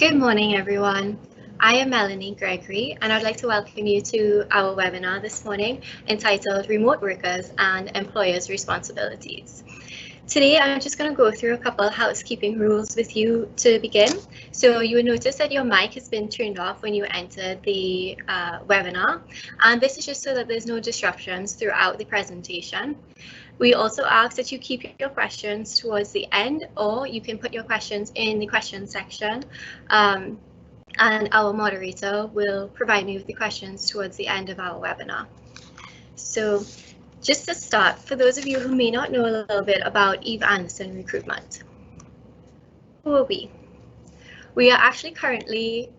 Good morning, everyone. I am Melanie Gregory, and I'd like to welcome you to our webinar this morning entitled Remote Workers and Employers' Responsibilities. Today, I'm just going to go through a couple of housekeeping rules with you to begin. So you will notice that your mic has been turned off when you entered the webinar, and this is just so that there's no disruptions throughout the presentation. We also ask that you keep your questions towards the end, or you can put your questions in the question section, and our moderator will provide me with the questions towards the end of our webinar. So just to start, for those of you who may not know a little bit about Eve Anderson Recruitment, who are we? We are actually currently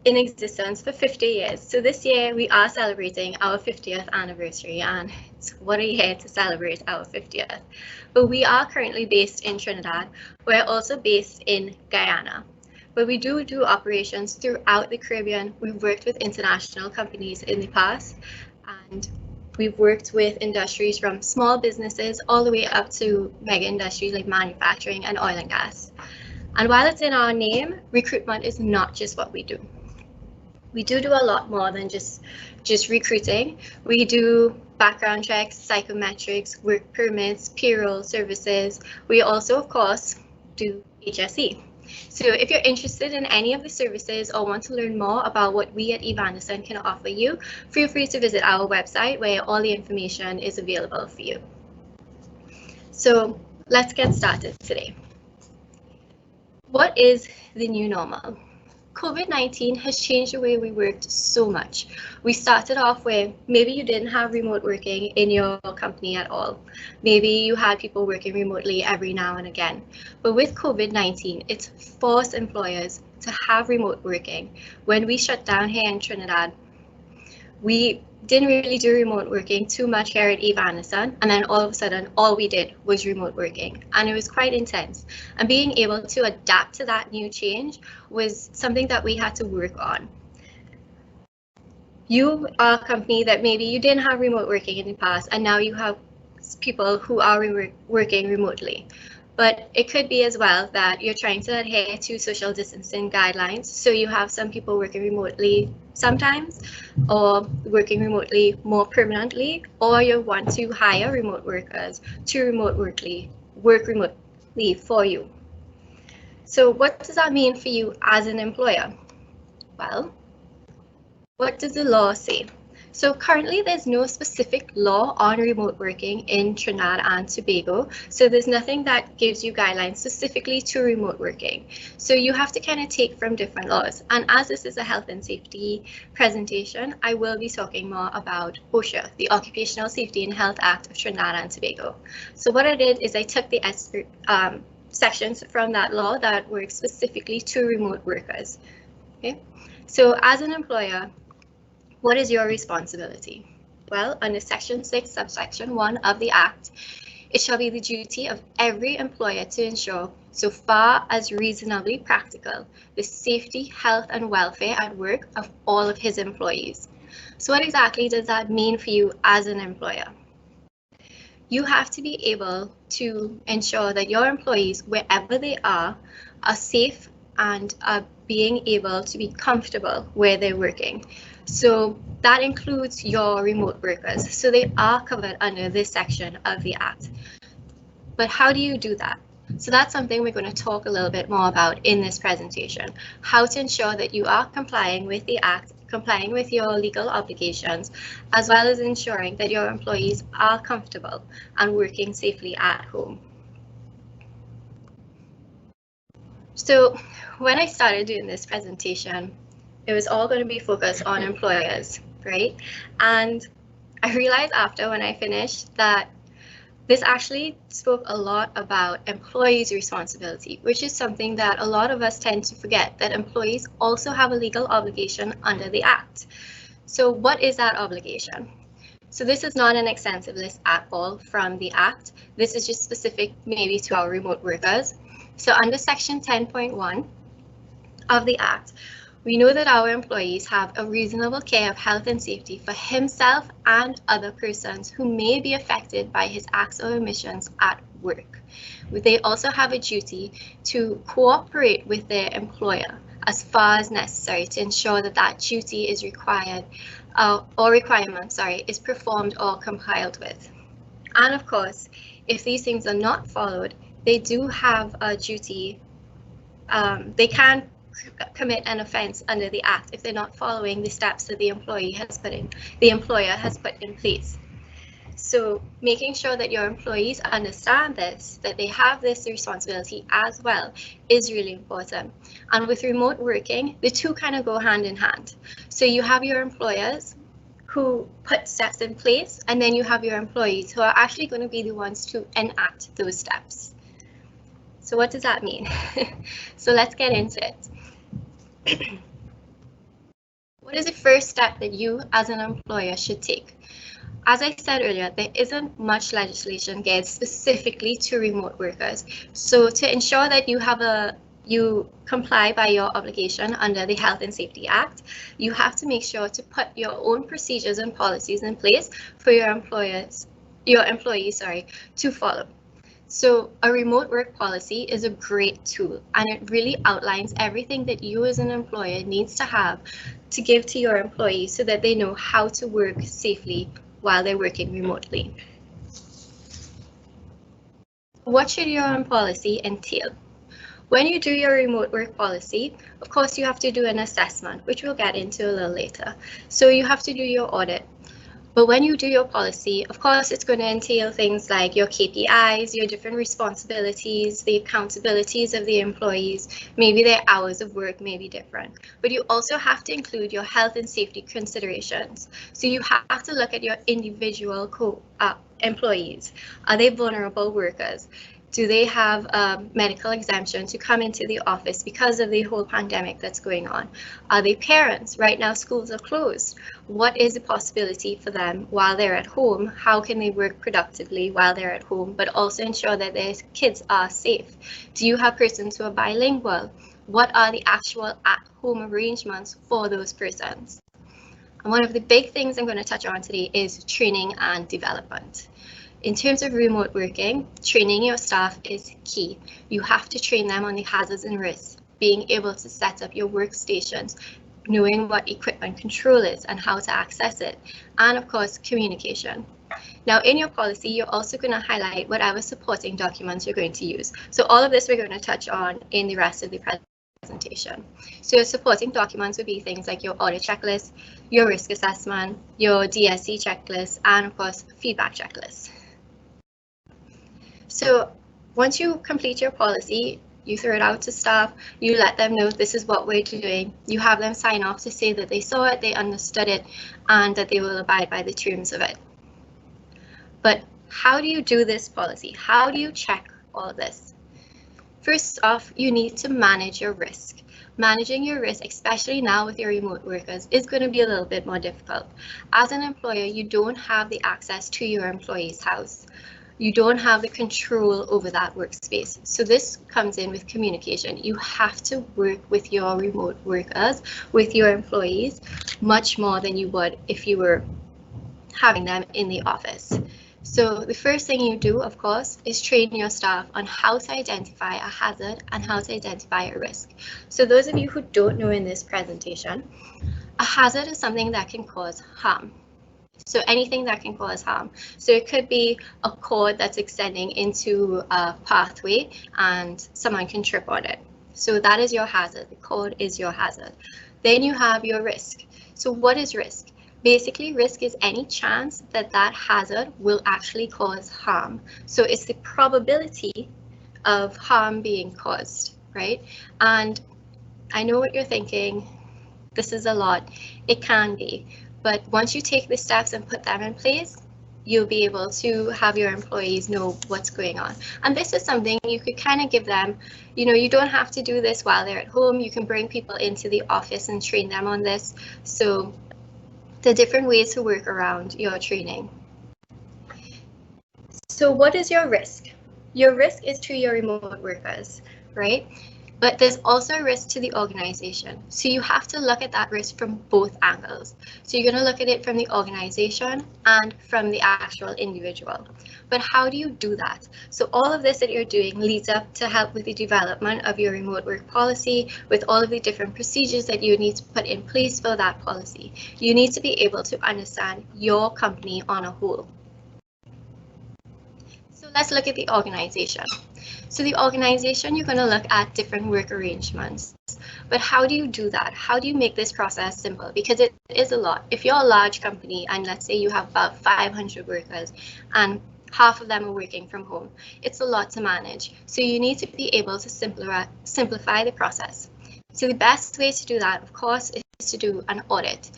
in existence for 50 years. So this year we are celebrating our 50th anniversary, and what a year to celebrate our 50th. But we are currently based in Trinidad. We're also based in Guyana. But we do operations throughout the Caribbean. We've worked with international companies in the past, and we've worked with industries from small businesses all the way up to mega industries like manufacturing and oil and gas. And while it's in our name, recruitment is not just what we do. We do a lot more than just recruiting. We do background checks, psychometrics, work permits, payroll services. We also, of course, do HSE. So if you're interested in any of the services or want to learn more about what we at Eve Anderson can offer you, feel free to visit our website where all the information is available for you. So let's get started today. What is the new normal? COVID-19 has changed the way we worked so much. We started off where maybe you didn't have remote working in your company at all. Maybe you had people working remotely every now and again. But with COVID-19, it's forced employers to have remote working. When we shut down here in Trinidad, we didn't really do remote working too much here at Eve Anderson, and then all of a sudden all we did was remote working, and it was quite intense. And being able to adapt to that new change was something that we had to work on. You are a company that maybe you didn't have remote working in the past, and now you have people who are working remotely. But it could be as well that you're trying to adhere to social distancing guidelines. So you have some people working remotely sometimes, or working remotely more permanently, or you want to hire remote workers to work remotely for you. So what does that mean for you as an employer? Well, what does the law say? So currently there's no specific law on remote working in Trinidad and Tobago. So there's nothing that gives you guidelines specifically to remote working. So you have to kind of take from different laws. And as this is a health and safety presentation, I will be talking more about OSHA, the Occupational Safety and Health Act of Trinidad and Tobago. So what I did is I took the sections from that law that work specifically to remote workers. Okay, so as an employer, what is your responsibility? Well, under Section 6, subsection 1 of the Act, it shall be the duty of every employer to ensure, so far as reasonably practical, the safety, health, and welfare at work of all of his employees. So what exactly does that mean for you as an employer? You have to be able to ensure that your employees, wherever they are safe and are being able to be comfortable where they're working. So that includes your remote workers. So they are covered under this section of the Act. But how do you do that? So that's something we're going to talk a little bit more about in this presentation. How to ensure that you are complying with the Act, complying with your legal obligations, as well as ensuring that your employees are comfortable and working safely at home. So when I started doing this presentation, it was all going to be focused on employers, right? And I realized after when I finished that this actually spoke a lot about employees' responsibility, which is something that a lot of us tend to forget, that employees also have a legal obligation under the Act. So what is that obligation? So this is not an extensive list at all from the Act. This is just specific maybe to our remote workers. So under Section 10.1 of the Act, we know that our employees have a reasonable care of health and safety for himself and other persons who may be affected by his acts or omissions at work. They also have a duty to cooperate with their employer as far as necessary to ensure that that duty is required or requirement, is performed or complied with. And of course, if these things are not followed, they do have a duty. They can commit an offence under the Act if they're not following the steps that the employer has put in place. So making sure that your employees understand this, that they have this responsibility as well, is really important. And with remote working, the two kind of go hand in hand. So you have your employers who put steps in place, and then you have your employees who are actually going to be the ones to enact those steps. So what does that mean? So let's get into it. What is the first step that you as an employer should take? As I said earlier, there isn't much legislation geared specifically to remote workers. So to ensure that you comply by your obligation under the Health and Safety Act, you have to make sure to put your own procedures and policies in place for your employees to follow. So a remote work policy is a great tool, and it really outlines everything that you as an employer needs to have to give to your employees so that they know how to work safely while they're working remotely. What should your own policy entail? When you do your remote work policy, of course, you have to do an assessment, which we'll get into a little later. So you have to do your audit. But when you do your policy, of course, it's going to entail things like your KPIs, your different responsibilities, the accountabilities of the employees, maybe their hours of work may be different. But you also have to include your health and safety considerations. So you have to look at your individual employees. Are they vulnerable workers? Do they have a medical exemption to come into the office because of the whole pandemic that's going on? Are they parents? Right now, schools are closed. What is the possibility for them while they're at home? How can they work productively while they're at home, but also ensure that their kids are safe? Do you have persons who are bilingual? What are the actual at-home arrangements for those persons? And one of the big things I'm going to touch on today is training and development. In terms of remote working, training your staff is key. You have to train them on the hazards and risks, being able to set up your workstations, knowing what equipment control is and how to access it, and of course, communication. Now, in your policy, you're also going to highlight whatever supporting documents you're going to use. So all of this we're going to touch on in the rest of the presentation. So your supporting documents would be things like your audit checklist, your risk assessment, your DSC checklist, and of course, feedback checklist. So once you complete your policy, you throw it out to staff, you let them know this is what we're doing. You have them sign off to say that they saw it, they understood it, and that they will abide by the terms of it. But how do you do this policy? How do you check all of this? First off, you need to manage your risk. Managing your risk, especially now with your remote workers, is going to be a little bit more difficult. As an employer, you don't have the access to your employee's house. You don't have the control over that workspace. So this comes in with communication. You have to work with your remote workers, with your employees, much more than you would if you were having them in the office. So the first thing you do, of course, is train your staff on how to identify a hazard and how to identify a risk. So those of you who don't know in this presentation, a hazard is something that can cause harm. So anything that can cause harm. So it could be a cord that's extending into a pathway and someone can trip on it. So that is your hazard. The cord is your hazard. Then you have your risk. So what is risk? Basically, risk is any chance that that hazard will actually cause harm. So it's the probability of harm being caused, right? And I know what you're thinking. This is a lot. It can be. But once you take the steps and put them in place, you'll be able to have your employees know what's going on. And this is something you could kind of give them, you don't have to do this while they're at home. You can bring people into the office and train them on this. So the different ways to work around your training. So what is your risk? Your risk is to your remote workers, right? But there's also a risk to the organization. So you have to look at that risk from both angles. So you're going to look at it from the organization and from the actual individual. But how do you do that? So all of this that you're doing leads up to help with the development of your remote work policy, with all of the different procedures that you need to put in place for that policy. You need to be able to understand your company on a whole. So let's look at the organization. So the organization, you're going to look at different work arrangements. But how do you do that? How do you make this process simple? Because it is a lot. If you're a large company and let's say you have about 500 workers and half of them are working from home, it's a lot to manage. So you need to be able to simplify the process. So the best way to do that, of course, is to do an audit.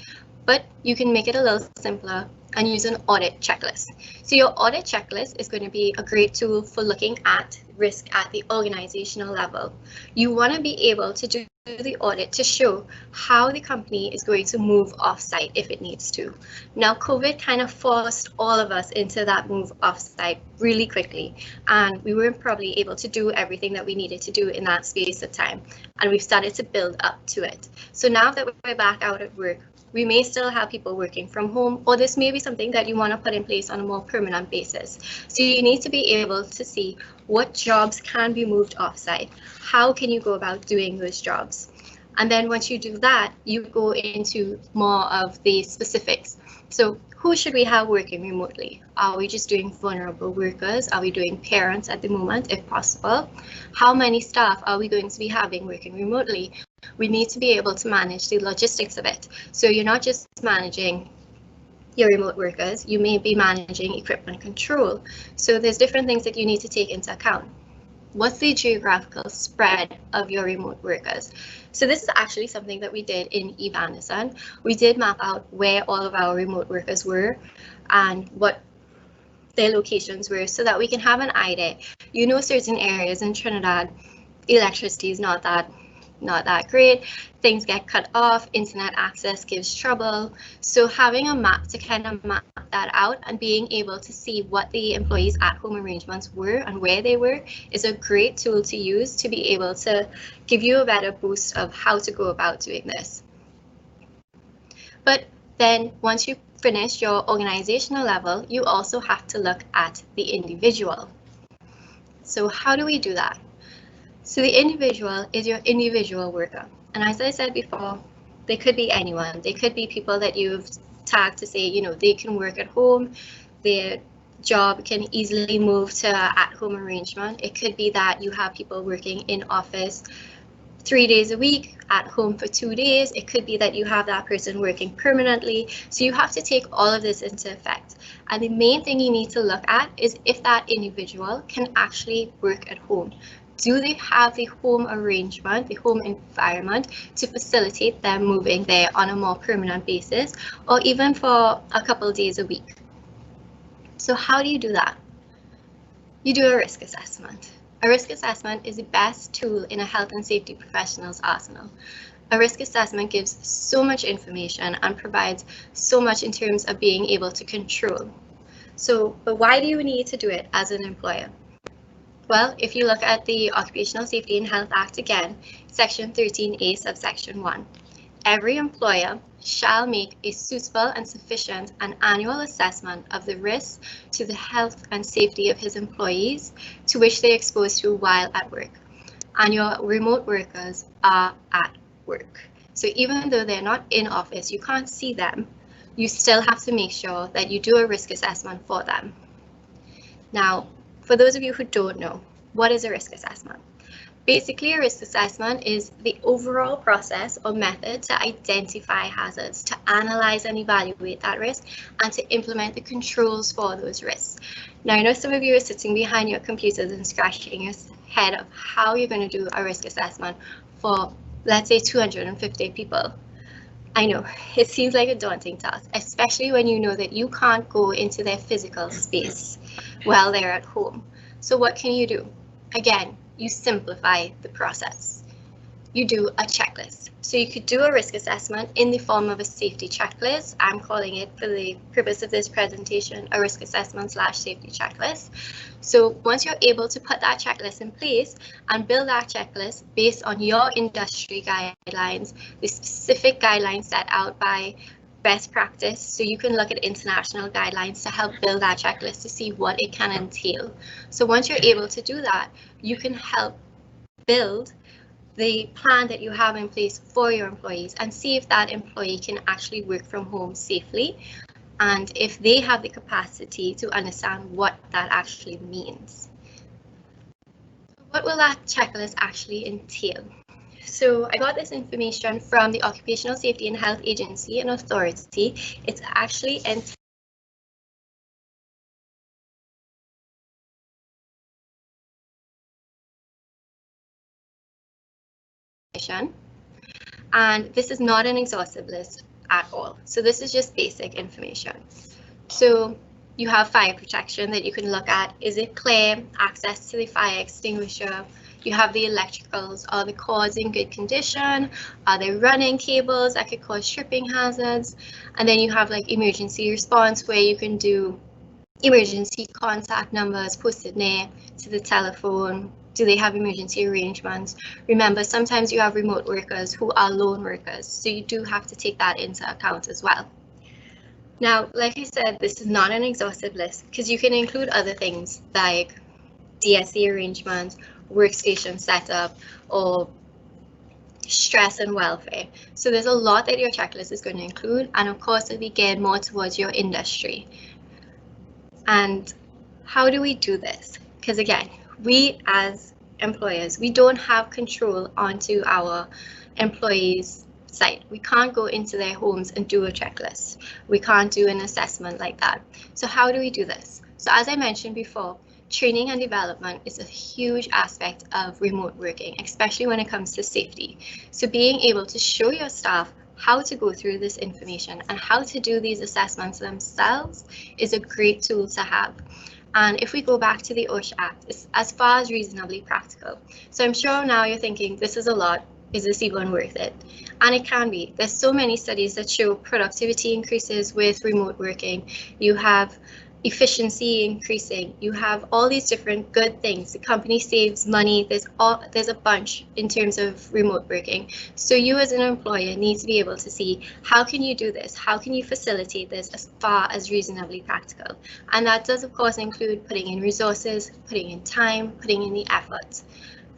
But you can make it a little simpler and use an audit checklist. So your audit checklist is going to be a great tool for looking at risk at the organizational level. You want to be able to do the audit to show how the company is going to move offsite if it needs to. Now, COVID kind of forced all of us into that move offsite really quickly, and we weren't probably able to do everything that we needed to do in that space of time, and we've started to build up to it. So now that we're back out at work, we may still have people working from home, or this may be something that you want to put in place on a more permanent basis. So you need to be able to see what jobs can be moved offsite. How can you go about doing those jobs? And then once you do that, you go into more of the specifics. So who should we have working remotely? Are we just doing vulnerable workers? Are we doing parents at the moment, if possible? How many staff are we going to be having working remotely? We need to be able to manage the logistics of it. So you're not just managing your remote workers, you may be managing equipment control. So there's different things that you need to take into account. What's the geographical spread of your remote workers? So this is actually something that we did in Evanderson. We did map out where all of our remote workers were and what their locations were so that we can have an idea. You know, certain areas in Trinidad, electricity is not that great, things get cut off, internet access gives trouble. So having a map to kind of map that out and being able to see what the employees' at-home arrangements were and where they were is a great tool to use to be able to give you a better boost of how to go about doing this. But then once you finish your organizational level, you also have to look at the individual. So how do we do that? So the individual is your individual worker. And as I said before, they could be anyone. They could be people that you've tagged to say, you know, they can work at home. Their job can easily move to an at-home arrangement. It could be that you have people working in office 3 days a week, at home for 2 days. It could be that you have that person working permanently. So you have to take all of this into effect. And the main thing you need to look at is if that individual can actually work at home. Do they have the home arrangement, the home environment to facilitate them moving there on a more permanent basis, or even for a couple of days a week? So how do you do that? You do a risk assessment. A risk assessment is the best tool in a health and safety professional's arsenal. A risk assessment gives so much information and provides so much in terms of being able to control. So, but why do you need to do it as an employer? Well, if you look at the Occupational Safety and Health Act again, Section 13A, subsection 1, every employer shall make a suitable and sufficient and annual assessment of the risks to the health and safety of his employees to which they are exposed to while at work. And your remote workers are at work. So even though they're not in office, you can't see them, you still have to make sure that you do a risk assessment for them. Now, for those of you who don't know, what is a risk assessment? Basically, a risk assessment is the overall process or method to identify hazards, to analyze and evaluate that risk, and to implement the controls for those risks. Now, I know some of you are sitting behind your computers and scratching your head of how you're going to do a risk assessment for, let's say, 250 people. I know, it seems like a daunting task, especially when you know that you can't go into their physical space while they're at home. So what can you do? Again, you simplify the process. you do a checklist. So you could do a risk assessment in the form of a safety checklist. I'm calling it, for the purpose of this presentation, a risk assessment / safety checklist. So once you're able to put that checklist in place and build that checklist based on your industry guidelines, the specific guidelines set out by best practice, so you can look at international guidelines to help build that checklist to see what it can entail. So once you're able to do that, you can help build the plan that you have in place for your employees and see if that employee can actually work from home safely and if they have the capacity to understand what that actually means. What will that checklist actually entail? So I got this information from the Occupational Safety and Health Agency and Authority. It's actually and this is not an exhaustive list at all. So this is just basic information. So you have fire protection that you can look at. Is it clear? Access to the fire extinguisher. You have the electricals. Are the cords in good condition? Are they running cables that could cause tripping hazards? And then you have like emergency response, where you can do emergency contact numbers posted near to the telephone. Do they have emergency arrangements? Remember, sometimes you have remote workers who are lone workers, so you do have to take that into account as well. Now, like I said, this is not an exhaustive list because you can include other things like DSE arrangements, workstation setup, or stress and welfare. So there's a lot that your checklist is going to include, and of course it'll be geared more towards your industry. And how do we do this? Because again, we as employers, we don't have control onto our employees' site. We can't go into their homes and do a checklist. We can't do an assessment like that. So how do we do this? So as I mentioned before, training and development is a huge aspect of remote working, especially when it comes to safety. So being able to show your staff how to go through this information and how to do these assessments themselves is a great tool to have. And if we go back to the OSHA Act, it's as far as reasonably practical. So I'm sure now you're thinking, this is a lot. Is this even worth it? And it can be. There's so many studies that show productivity increases with remote working. You have efficiency increasing. You have all these different good things. The company saves money. There's a bunch in terms of remote working. So you as an employer need to be able to see, how can you do this? How can you facilitate this as far as reasonably practical? And that does of course include putting in resources, putting in time, putting in the effort.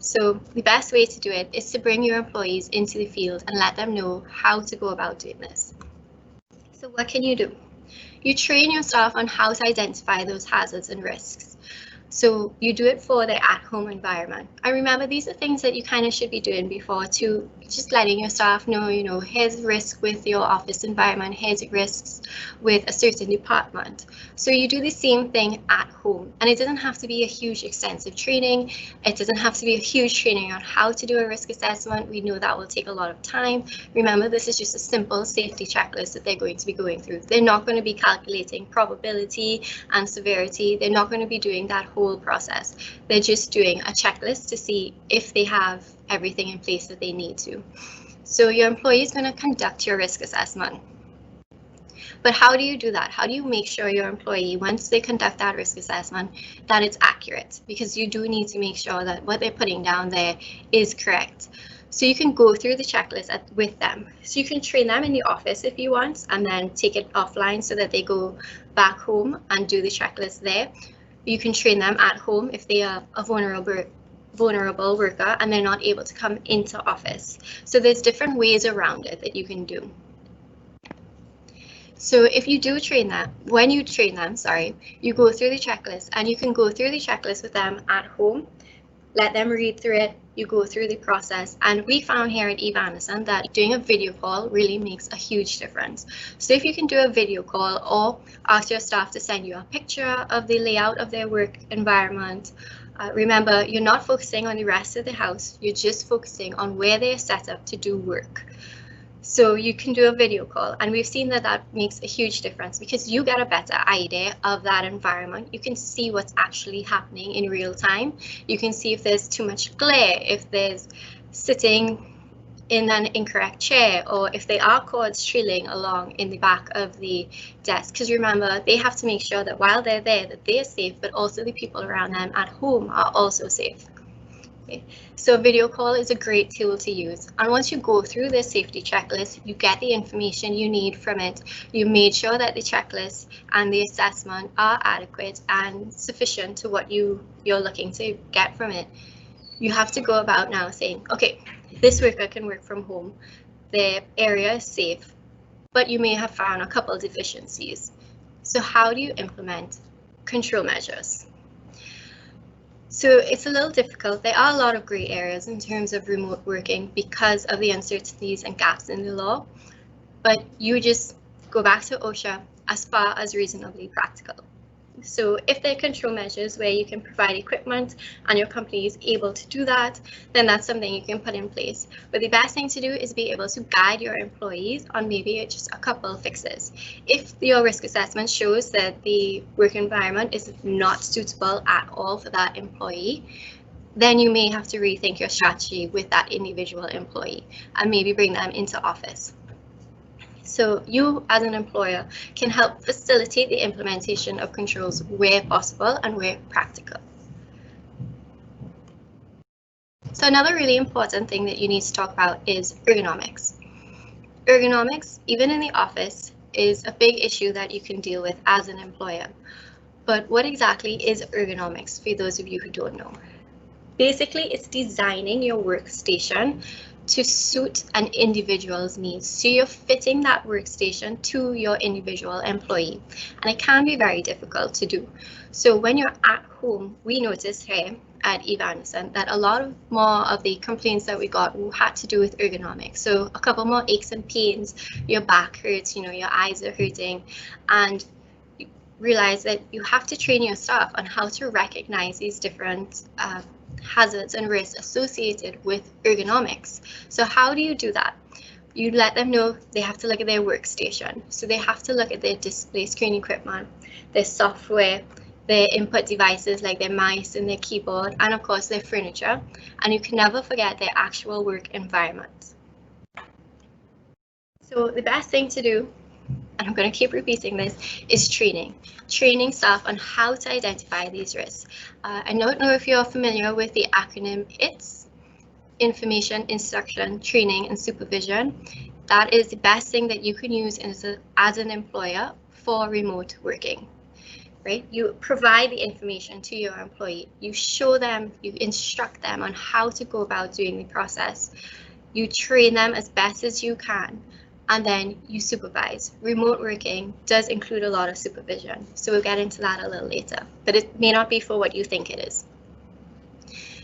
So the best way to do it is to bring your employees into the field and let them know how to go about doing this. So what can you do? You train your staff on how to identify those hazards and risks. So you do it for the at-home environment. I remember these are things that you kind of should be doing before, to just letting your staff know, here's risk with your office environment, here's risks with a certain department. So you do the same thing at home, and it doesn't have to be a huge extensive training. It doesn't have to be a huge training on how to do a risk assessment. We know that will take a lot of time. Remember, this is just a simple safety checklist that they're going to be going through. They're not going to be calculating probability and severity. They're not going to be doing that whole process. They're just doing a checklist to see if they have everything in place that they need to. So your employee is going to conduct your risk assessment. But how do you do that? How do you make sure your employee, once they conduct that risk assessment, that it's accurate? Because you do need to make sure that what they're putting down there is correct. So you can go through the checklist with them. So you can train them in the office if you want, and then take it offline so that they go back home and do the checklist there. You can train them at home if they are a vulnerable worker and they're not able to come into office. So there's different ways around it that you can do. So if you do train them, when you train them, you go through the checklist, and you can go through the checklist with them at home, let them read through it, you go through the process. And we found here at Eve Anderson that doing a video call really makes a huge difference. So if you can do a video call, or ask your staff to send you a picture of the layout of their work environment. Remember, you're not focusing on the rest of the house, you're just focusing on where they're set up to do work. So you can do a video call, and we've seen that that makes a huge difference because you get a better idea of that environment. You can see what's actually happening in real time. You can see if there's too much glare, if there's sitting in an incorrect chair, or if there are cords trailing along in the back of the desk, because remember, they have to make sure that while they're there that they're safe, but also the people around them at home are also safe. Okay. So video call is a great tool to use, and once you go through this safety checklist, you get the information you need from it. You made sure that the checklist and the assessment are adequate and sufficient to what you're looking to get from it. You have to go about now saying, okay, this worker can work from home, their area is safe, but you may have found a couple deficiencies. So how do you implement control measures? So it's a little difficult. There are a lot of gray areas in terms of remote working because of the uncertainties and gaps in the law, but you just go back to OSHA as far as reasonably practical. So if there are control measures where you can provide equipment and your company is able to do that, then that's something you can put in place. But the best thing to do is be able to guide your employees on maybe just a couple of fixes. If your risk assessment shows that the work environment is not suitable at all for that employee, then you may have to rethink your strategy with that individual employee and maybe bring them into office. So you as an employer can help facilitate the implementation of controls where possible and where practical. So another really important thing that you need to talk about is ergonomics. Ergonomics, even in the office, is a big issue that you can deal with as an employer. But what exactly is ergonomics for those of you who don't know? Basically, it's designing your workstation to suit an individual's needs. So you're fitting that workstation to your individual employee, and it can be very difficult to do. So when you're at home, we noticed here at Evanson that a lot more of the complaints that we got had to do with ergonomics. So a couple more aches and pains, your back hurts, your eyes are hurting, and you realize that you have to train your staff on how to recognize these different hazards and risks associated with ergonomics. So how do you do that? You let them know they have to look at their workstation. So they have to look at their display screen equipment, their software, their input devices like their mouse and their keyboard, and of course their furniture. And you can never forget their actual work environment. So the best thing to do, and I'm going to keep repeating this, is training staff on how to identify these risks. I don't know if you're familiar with the acronym ITS, Information, Instruction, Training, and Supervision. That is the best thing that you can use as an employer for remote working. Right? You provide the information to your employee, you show them, you instruct them on how to go about doing the process, you train them as best as you can, and then you supervise. Remote working does include a lot of supervision, so we'll get into that a little later, but it may not be for what you think it is.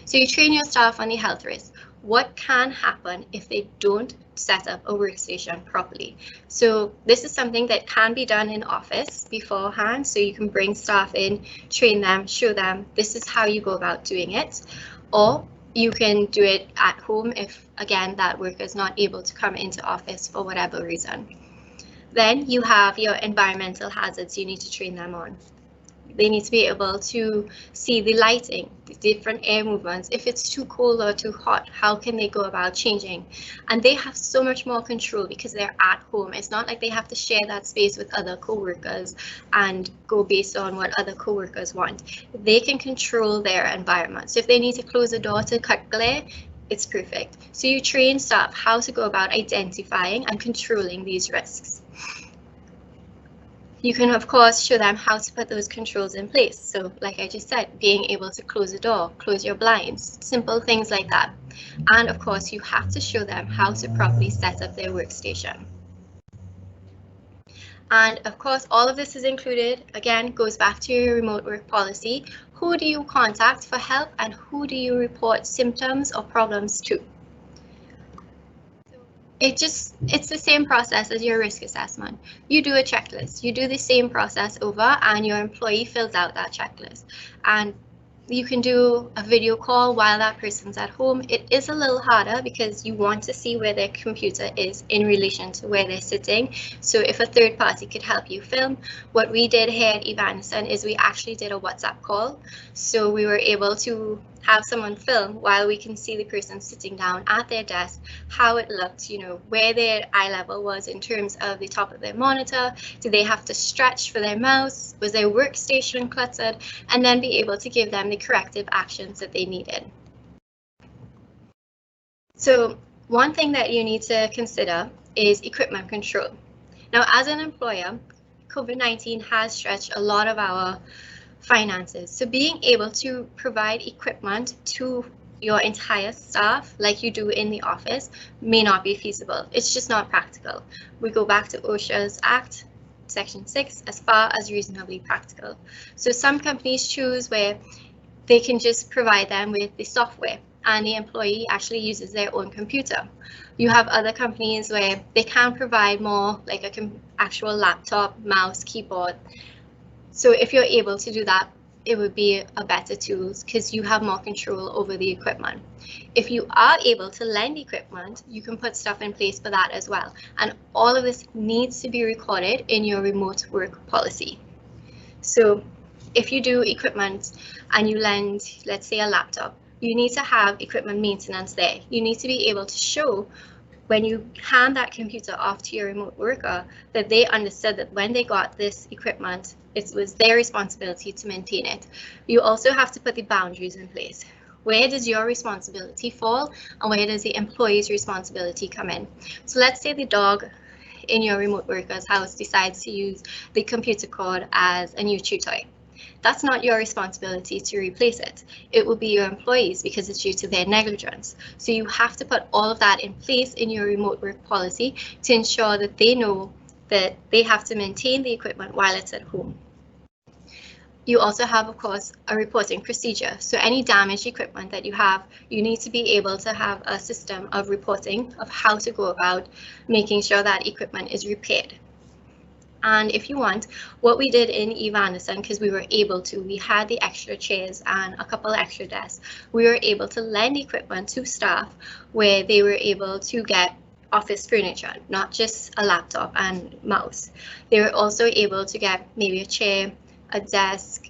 So you train your staff on the health risks. What can happen if they don't set up a workstation properly? So this is something that can be done in office beforehand. So you can bring staff in, train them, show them this is how you go about doing it. Or you can do it at home if, again, that worker is not able to come into office for whatever reason. Then you have your environmental hazards you need to train them on. They need to be able to see the lighting, the different air movements. If it's too cold or too hot, how can they go about changing? And they have so much more control because they're at home. It's not like they have to share that space with other co-workers and go based on what other co-workers want. They can control their environment. So if they need to close a door to cut glare, it's perfect. So you train staff how to go about identifying and controlling these risks. You can, of course, show them how to put those controls in place. So like I just said, being able to close a door, close your blinds, simple things like that. And of course, you have to show them how to properly set up their workstation. And of course, all of this is included, again, goes back to your remote work policy. Who do you contact for help and who do you report symptoms or problems to? It's the same process as your risk assessment. You do a checklist, you do the same process over and your employee fills out that checklist. And You can do a video call while that person's at home. It is a little harder because you want to see where their computer is in relation to where they're sitting. So if a third party could help you film, what we did here at Evanison is we actually did a WhatsApp call. So we were able to have someone film while we can see the person sitting down at their desk, how it looked, where their eye level was in terms of the top of their monitor. Did they have to stretch for their mouse? Was their workstation cluttered? And then be able to give them the corrective actions that they needed. So one thing that you need to consider is equipment control. Now, as an employer, COVID-19 has stretched a lot of our finances. So being able to provide equipment to your entire staff like you do in the office may not be feasible. It's just not practical. We go back to OSHA's Act, Section 6, as far as reasonably practical. So some companies choose where they can just provide them with the software and the employee actually uses their own computer. You have other companies where they can provide more like an actual laptop, mouse, keyboard. So if you're able to do that, it would be a better tool because you have more control over the equipment. If you are able to lend equipment, you can put stuff in place for that as well. And all of this needs to be recorded in your remote work policy. So if you do equipment and you lend, let's say, a laptop, you need to have equipment maintenance there. You need to be able to show when you hand that computer off to your remote worker that they understood that when they got this equipment, it was their responsibility to maintain it. You also have to put the boundaries in place. Where does your responsibility fall and where does the employee's responsibility come in? So let's say the dog in your remote worker's house decides to use the computer cord as a new chew toy. That's not your responsibility to replace it. It will be your employees because it's due to their negligence. So you have to put all of that in place in your remote work policy to ensure that they know that they have to maintain the equipment while it's at home. You also have, of course, a reporting procedure. So any damaged equipment that you have, you need to be able to have a system of reporting of how to go about making sure that equipment is repaired. And if you want, what we did in Evanison, because we were able to, we had the extra chairs and a couple extra desks, we were able to lend equipment to staff where they were able to get office furniture, not just a laptop and mouse. They were also able to get maybe a chair, a desk.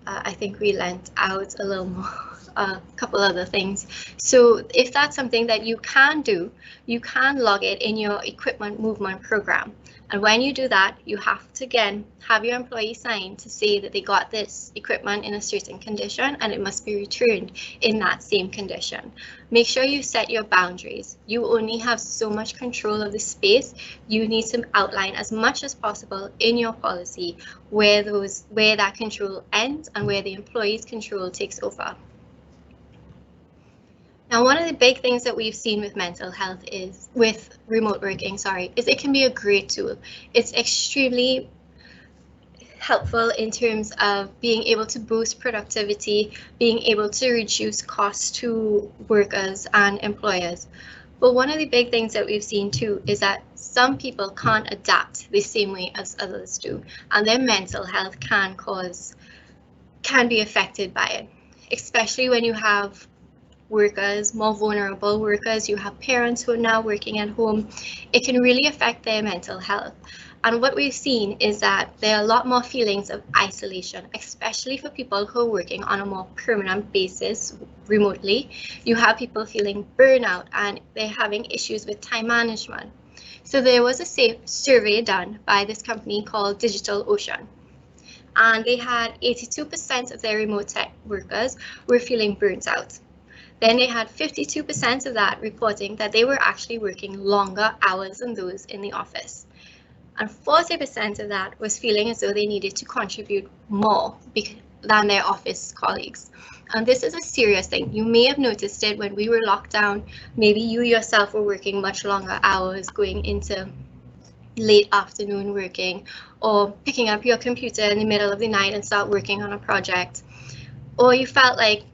I think we lent out a little more, a couple other things. So if that's something that you can do, you can log it in your equipment movement program. And when you do that, you have to, again, have your employee sign to say that they got this equipment in a certain condition and it must be returned in that same condition. Make sure you set your boundaries. You only have so much control of the space. You need to outline as much as possible in your policy where that control ends and where the employee's control takes over. Now, one of the big things that we've seen with mental health is, with remote working, is it can be a great tool. It's extremely helpful in terms of being able to boost productivity, being able to reduce costs to workers and employers. But one of the big things that we've seen too is that some people can't adapt the same way as others do, and their mental health can be affected by it, especially when you have workers, more vulnerable workers, you have parents who are now working at home. It can really affect their mental health. And what we've seen is that there are a lot more feelings of isolation, especially for people who are working on a more permanent basis remotely. You have people feeling burnout and they're having issues with time management. So there was a survey done by this company called Digital Ocean. And they had 82% of their remote tech workers were feeling burnt out. Then they had 52% of that reporting that they were actually working longer hours than those in the office. And 40% of that was feeling as though they needed to contribute more than their office colleagues. And this is a serious thing. You may have noticed it when we were locked down. Maybe you yourself were working much longer hours, going into late afternoon working, or picking up your computer in the middle of the night and start working on a project. Or you felt like,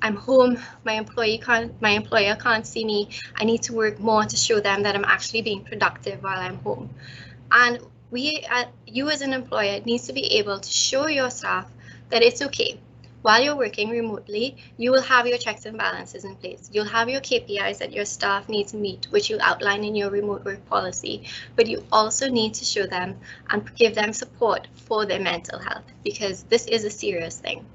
I'm home, my employer can't see me, I need to work more to show them that I'm actually being productive while I'm home. And you as an employer needs to be able to show your staff that it's okay. While you're working remotely, you will have your checks and balances in place. You'll have your KPIs that your staff need to meet, which you outline in your remote work policy, but you also need to show them and give them support for their mental health, because this is a serious thing.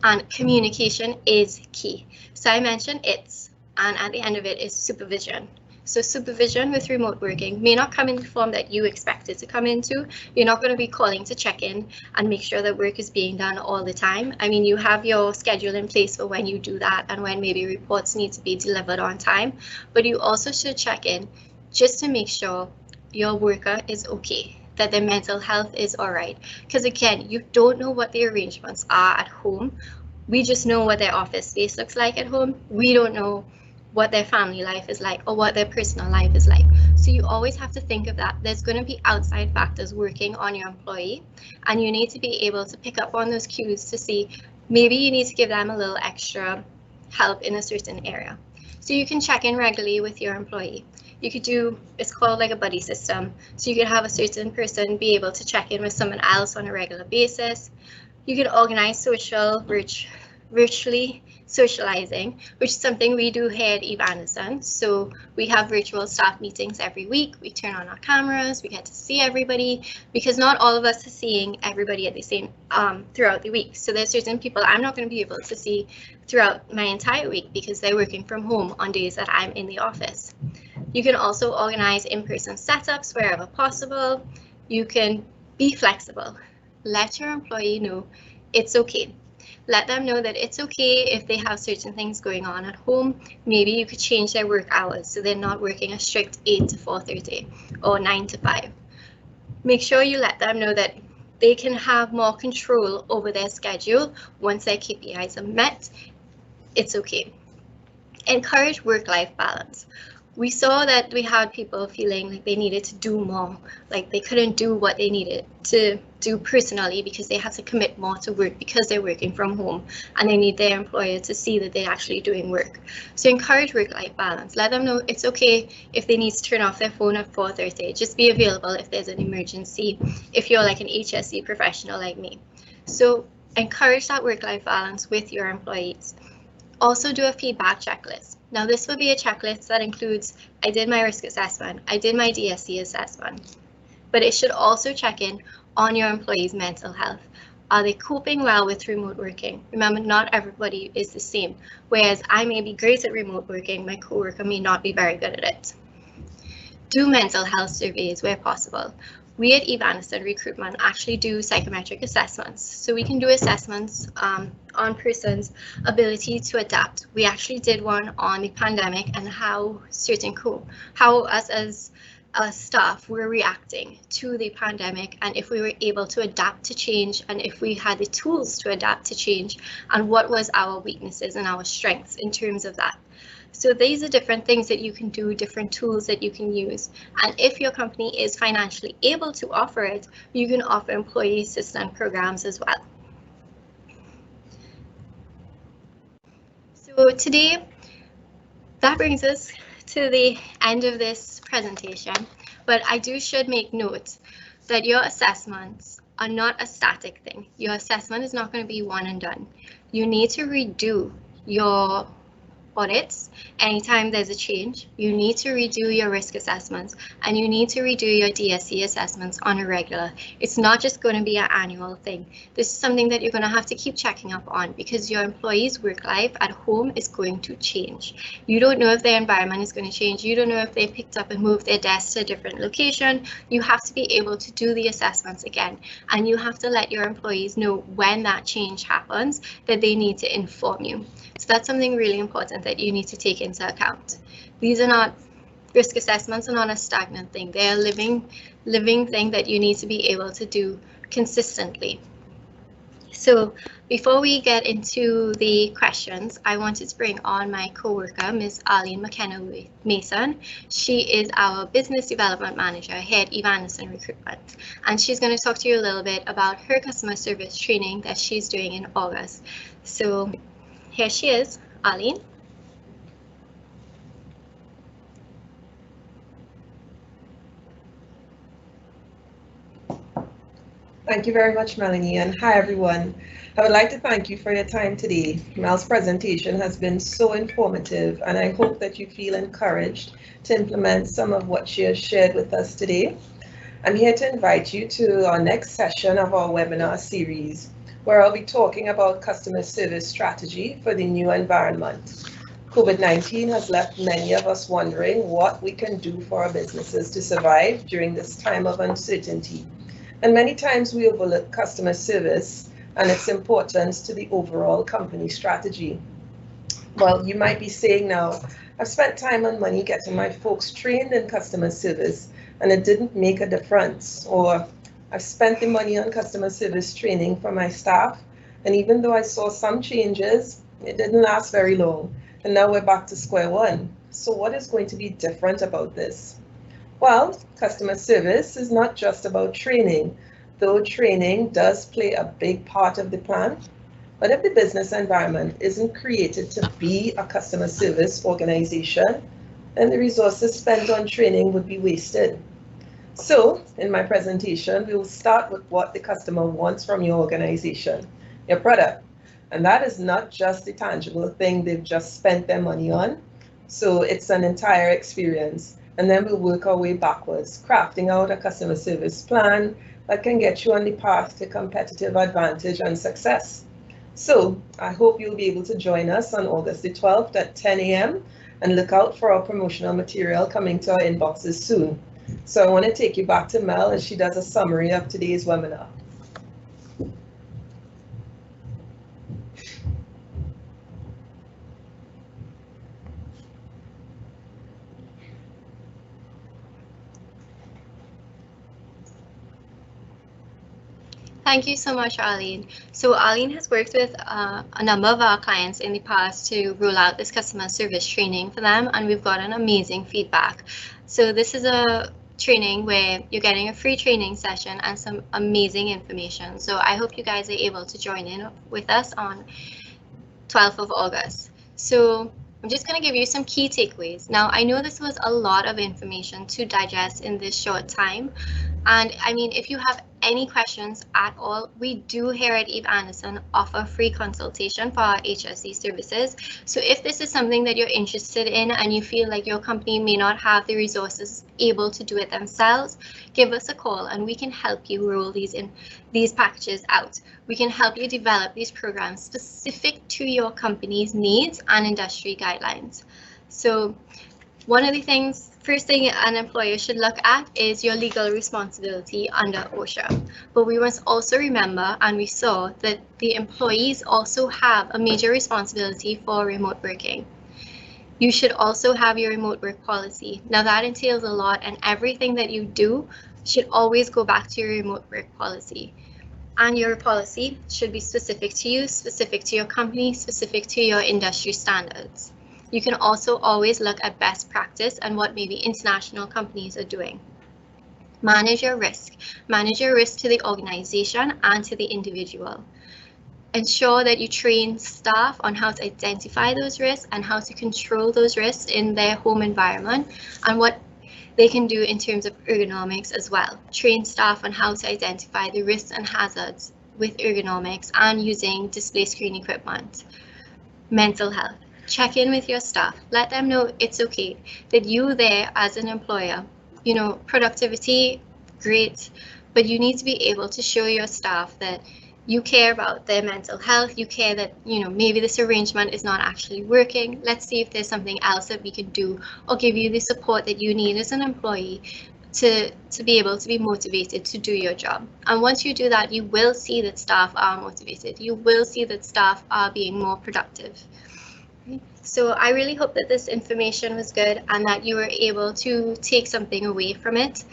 And communication is key. So I mentioned it's, and at the end of it is supervision. So supervision with remote working may not come in the form that you expect it to come into. You're not going to be calling to check in and make sure that work is being done all the time. I mean, you have your schedule in place for when you do that and when maybe reports need to be delivered on time, but you also should check in just to make sure your worker is okay, that their mental health is all right. Because again, you don't know what the arrangements are at home. We just know what their office space looks like at home. We don't know what their family life is like or what their personal life is like. So you always have to think of that. There's going to be outside factors working on your employee, and you need to be able to pick up on those cues to see maybe you need to give them a little extra help in a certain area. So you can check in regularly with your employee. You could do, it's called like a buddy system. So you could have a certain person be able to check in with someone else on a regular basis. You could organize virtually socializing, which is something we do here at Eve Anderson. So we have virtual staff meetings every week. We turn on our cameras, we get to see everybody, because not all of us are seeing everybody at the same throughout the week. So there's certain people I'm not going to be able to see throughout my entire week because they're working from home on days that I'm in the office. You can also organize in-person setups wherever possible. You can be flexible. Let your employee know it's okay. Let them know that it's okay if they have certain things going on at home. Maybe you could change their work hours so they're not working a strict 8 to 4:30 or 9 to 5. Make sure you let them know that they can have more control over their schedule once their KPIs are met. It's okay. Encourage work-life balance. We saw that we had people feeling like they needed to do more, like they couldn't do what they needed to do personally because they had to commit more to work because they're working from home and they need their employer to see that they're actually doing work. So encourage work-life balance. Let them know it's okay if they need to turn off their phone at 4:30. Just be available if there's an emergency, if you're like an HSE professional like me. So encourage that work-life balance with your employees. Also do a feedback checklist. Now this will be a checklist that includes, I did my risk assessment, I did my DSC assessment, but it should also check in on your employees' mental health. Are they coping well with remote working? Remember, not everybody is the same. Whereas I may be great at remote working, my coworker may not be very good at it. Do mental health surveys where possible. We at Eve Anderson Recruitment actually do psychometric assessments. So we can do assessments on persons' ability to adapt. We actually did one on the pandemic and how us as staff were reacting to the pandemic, and if we were able to adapt to change, and if we had the tools to adapt to change, and what was our weaknesses and our strengths in terms of that. So these are different things that you can do, different tools that you can use. And if your company is financially able to offer it, you can offer employee assistance programs as well. So today, that brings us to the end of this presentation, but I should make note that your assessments are not a static thing. Your assessment is not going to be one and done. You need to redo your audits anytime there's a change. You need to redo your risk assessments, and you need to redo your DSC assessments on a regular. It's not just going to be an annual thing. This is something that you're going to have to keep checking up on, because your employees' work life at home is going to change. You don't know if their environment is going to change. You don't know if they picked up and moved their desk to a different location. You have to be able to do the assessments again, and you have to let your employees know when that change happens, that they need to inform you. So that's something really important that you need to take into account. These are not, risk assessments are not a stagnant thing. They're a living thing that you need to be able to do consistently. So before we get into the questions, I wanted to bring on my co-worker, Ms. Arlene McKenna Mason. She is our Business Development Manager here at Eve Anderson Recruitment, and she's going to talk to you a little bit about her customer service training that she's doing in August. So here she is, Arlene. Thank Thank you very much, Melanie, and hi, everyone. I would like to thank you for your time today. Mel's presentation has been so informative, and I hope that you feel encouraged to implement some of what she has shared with us today. I'm here to invite you to our next session of our webinar series, where I'll be talking about customer service strategy for the new environment. COVID-19 has left many of us wondering what we can do for our businesses to survive during this time of uncertainty. And many times we overlook customer service and its importance to the overall company strategy. Well, you might be saying now, I've spent time and money getting my folks trained in customer service and it didn't make a difference. Or I've spent the money on customer service training for my staff, and even though I saw some changes, it didn't last very long. And now we're back to square one. So what is going to be different about this? Well, customer service is not just about training, though training does play a big part of the plan. But if the business environment isn't created to be a customer service organization, then the resources spent on training would be wasted. So, in my presentation, we will start with what the customer wants from your organization, your product. And that is not just the tangible thing they've just spent their money on. So it's an entire experience. And then we'll work our way backwards, crafting out a customer service plan that can get you on the path to competitive advantage and success. So I hope you'll be able to join us on August the 12th at 10 a.m. and look out for our promotional material coming to our inboxes soon. So I want to take you back to Mel as she does a summary of today's webinar. Thank you so much, Arlene. So Arlene has worked with a number of our clients in the past to roll out this customer service training for them, and we've gotten amazing feedback. So this is a training where you're getting a free training session and some amazing information. So I hope you guys are able to join in with us on 12th of August. So I'm just going to give you some key takeaways. Now, I know this was a lot of information to digest in this short time. And I mean, if you have any questions at all, we do here at Eve Anderson offer free consultation for our HSE services. So if this is something that you're interested in and you feel like your company may not have the resources able to do it themselves, give us a call and we can help you roll these packages out. We can help you develop these programs specific to your company's needs and industry guidelines. So one of the things, first thing an employer should look at is your legal responsibility under OSHA. But we must also remember, and we saw, that the employees also have a major responsibility for remote working. You should also have your remote work policy. Now that entails a lot, and everything that you do should always go back to your remote work policy. And your policy should be specific to you, specific to your company, specific to your industry standards. You can also always look at best practice and what maybe international companies are doing. Manage your risk. Manage your risk to the organization and to the individual. Ensure that you train staff on how to identify those risks and how to control those risks in their home environment and what they can do in terms of ergonomics as well. Train staff on how to identify the risks and hazards with ergonomics and using display screen equipment. Mental health. Check in with your staff. Let them know it's okay, that you there as an employer, you know, productivity, great, but you need to be able to show your staff that you care about their mental health, you care that, you know, maybe this arrangement is not actually working. Let's see if there's something else that we can do or give you the support that you need as an employee to be able to be motivated to do your job. And once you do that, you will see that staff are motivated. You will see that staff are being more productive. So I really hope that this information was good and that you were able to take something away from it.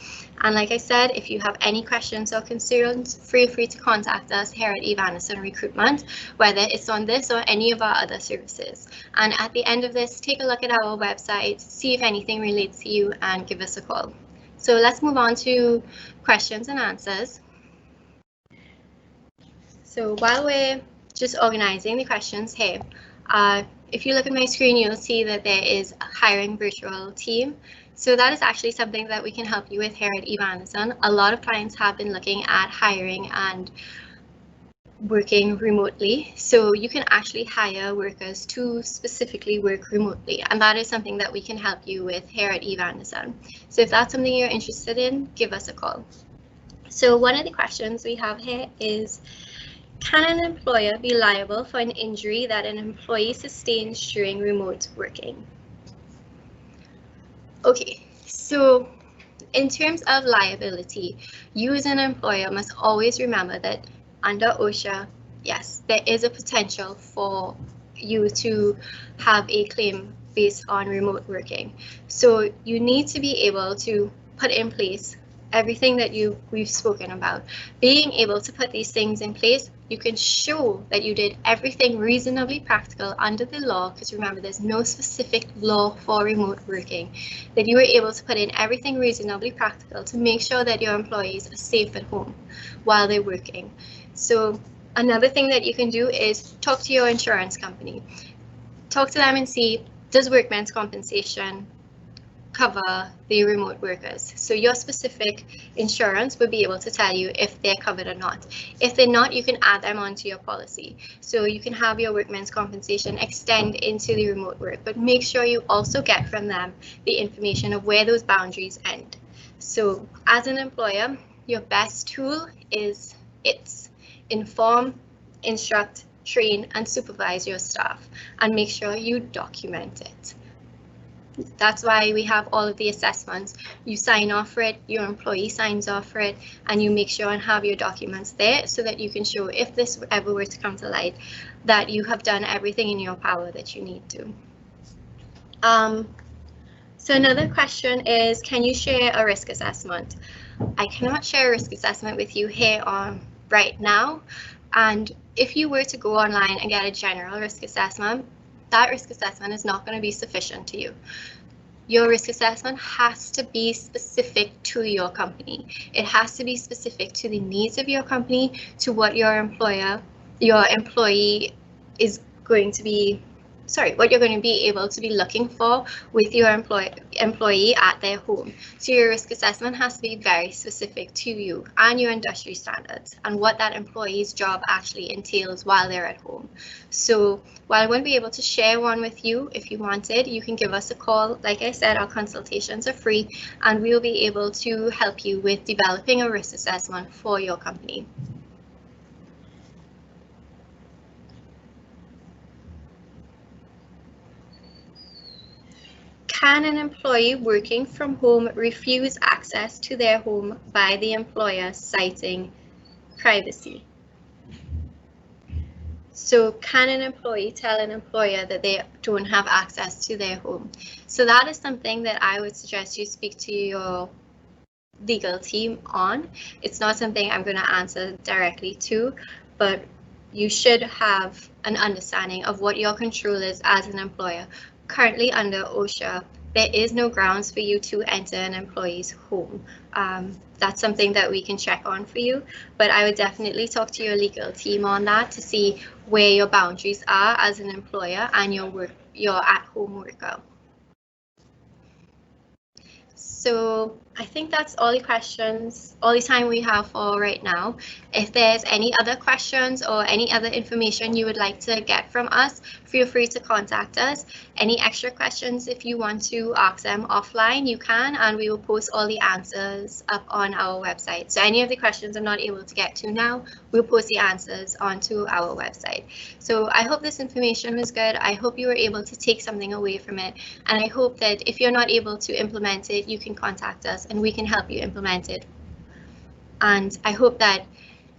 And like I said, if you have any questions or concerns, feel free to contact us here at Eve Anderson Recruitment, whether it's on this or any of our other services. And at the end of this, take a look at our website, see if anything relates to you, and give us a call. So let's move on to questions and answers. So while we're just organizing the questions here, if you look at my screen, you'll see that there is a hiring virtual team. So that is actually something that we can help you with here at Evanderson. A lot of clients have been looking at hiring and working remotely. So you can actually hire workers to specifically work remotely. And that is something that we can help you with here at Evanderson. So if that's something you're interested in, give us a call. So one of the questions we have here is, can an employer be liable for an injury that an employee sustains during remote working? Okay, so in terms of liability, you as an employer must always remember that under OSHA, yes, there is a potential for you to have a claim based on remote working. So you need to be able to put in place everything that we've spoken about. Being able to put these things in place, you can show that you did everything reasonably practical under the law, because remember, there's no specific law for remote working, that you were able to put in everything reasonably practical to make sure that your employees are safe at home while they're working. So another thing that you can do is talk to your insurance company. Talk to them and see, does workmen's compensation cover the remote workers? So your specific insurance will be able to tell you if they're covered or not. If they're not, you can add them onto your policy. So you can have your workmen's compensation extend into the remote work, but make sure you also get from them the information of where those boundaries end. So as an employer, your best tool is inform, instruct, train, and supervise your staff, and make sure you document it. That's why we have all of the assessments. You sign off for it, your employee signs off for it, and you make sure and have your documents there so that you can show, if this ever were to come to light, that you have done everything in your power that you need to. So another question is, can you share a risk assessment? I cannot share a risk assessment with you here on right now. And if you were to go online and get a general risk assessment, that risk assessment is not going to be sufficient to you. Your risk assessment has to be specific to your company. It has to be specific to the needs of your company, to what your employee is going to be, what you're going to be able to be looking for with your employee at their home. So your risk assessment has to be very specific to you and your industry standards and what that employee's job actually entails while they're at home. So while I won't be able to share one with you, if you wanted, you can give us a call. Like I said, our consultations are free, and we will be able to help you with developing a risk assessment for your company. Can an employee working from home refuse access to their home by the employer, citing privacy? So can an employee tell an employer that they don't have access to their home? So that is something that I would suggest you speak to your legal team on. It's not something I'm going to answer directly to, but you should have an understanding of what your control is as an employer. Currently under OSHA, there is no grounds for you to enter an employee's home. That's something that we can check on for you, but I would definitely talk to your legal team on that to see where your boundaries are as an employer and your at-home worker. So I think that's all the questions, all the time we have for right now. If there's any other questions or any other information you would like to get from us, feel free to contact us. Any extra questions, if you want to ask them offline, you can, and we will post all the answers up on our website. So any of the questions I'm not able to get to now, we'll post the answers onto our website. So I hope this information was good. I hope you were able to take something away from it. And I hope that if you're not able to implement it, you can contact us and we can help you implement it. And I hope that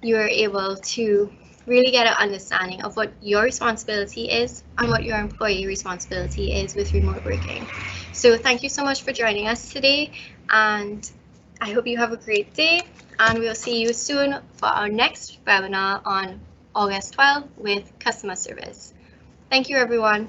you're able to really get an understanding of what your responsibility is and what your employee responsibility is with remote working. So thank you so much for joining us today, and I hope you have a great day, and we'll see you soon for our next webinar on August 12th with customer service. Thank you, everyone.